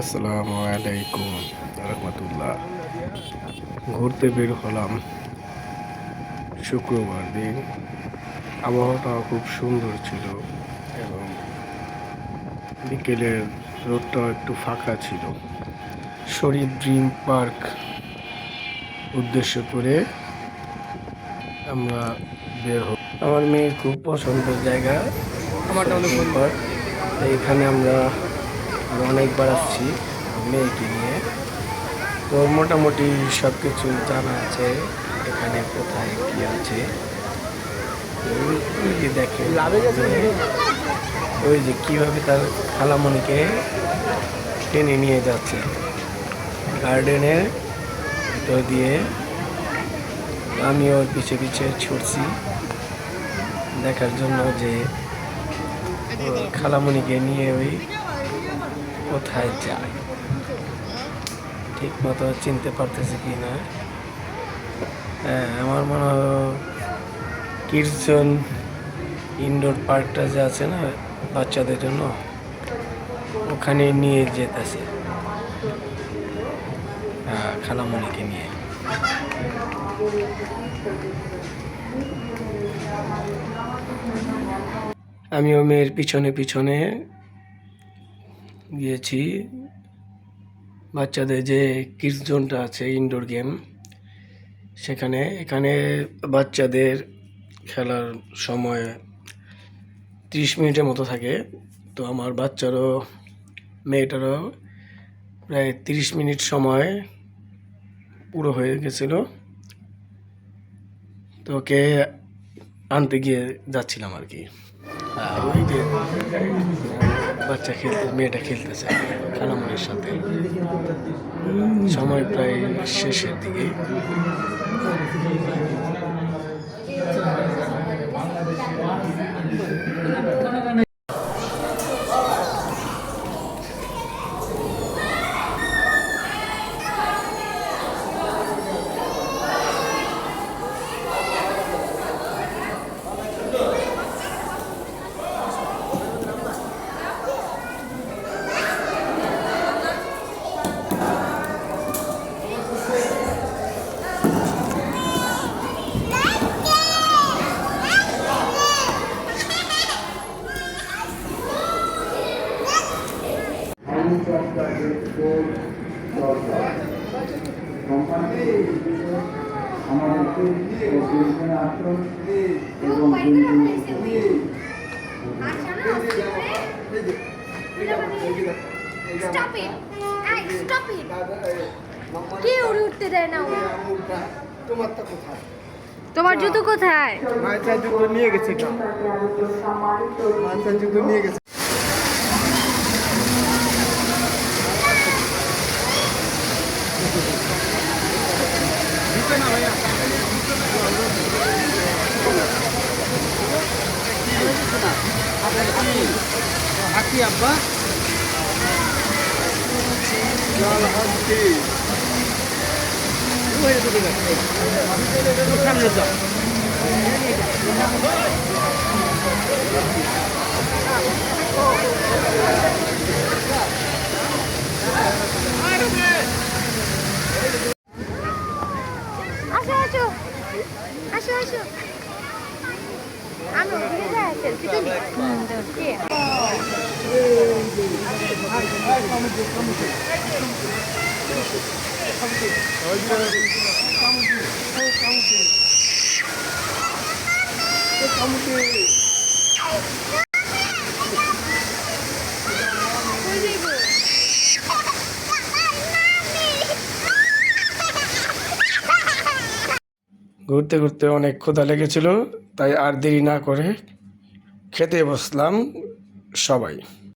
আসসালামু আলাইকুম রহমতুল্লাহ। ঘুরতে বের হলাম শুক্রবার দিন। আবহাওয়াটা খুব সুন্দর ছিল এবং বিকেলের রোদটাও একটু ফাঁকা ছিল। শরীফ ড্রিম পার্ক উদ্দেশ্য করে আমরা বের হব। আমার মেয়ের খুব পছন্দের জায়গা আমার ড্রিম পার্ক। এখানে আমরা অনেকবার আসছি মেয়েকে নিয়ে। তো মোটামুটি সব কিছু জানা আছে এখানে কোথায় কি আছে। ওই যে দেখে ওই যে কীভাবে তার খালামণিকে টেনে নিয়ে যাচ্ছে গার্ডেনের ভিতর দিয়ে। আমি ওর পিছে পিছে ছুটছি দেখার জন্য যে খালামণিকে নিয়ে ওই কোথায় যায়, ঠিক মতো চিনতে পারতেছে কি না। হ্যাঁ, আমার মনে হয় কিডস জোন ইনডোর পার্কটা যে আছে না বাচ্চাদের জন্য, ওখানে নিয়ে যেতেছে খালামণিকে নিয়ে। আমিও মেয়ের পিছনে পিছনে গিয়েছি। বাচ্চাদের যে কিডস জোনটা আছে ইনডোর গেম, এখানে বাচ্চাদের খেলার সময় 30 মিনিটের মতো থাকে। তো আমার মেয়েটারও প্রায় 30 মিনিট সময় পুরো হয়ে গেছিল। তো ওকে আনতে গিয়ে যাচ্ছিলাম আর কি। ওই যে মেয়েটা খেলতেছে খালামণির সাথে। সময় প্রায় শেষের দিকে। তোমার জুতো কোথায়? জুতো নিয়ে গেছে। জুতো নিয়ে গেছে। আব্বা জল হচ্ছে সামনে যাও। আসো আসো আসো আসো। আমি ঘুরতে ঘুরতে অনেক ক্ষুধা লেগেছিল, তাই আর দেরি না করে খেতে বসলাম সবাই।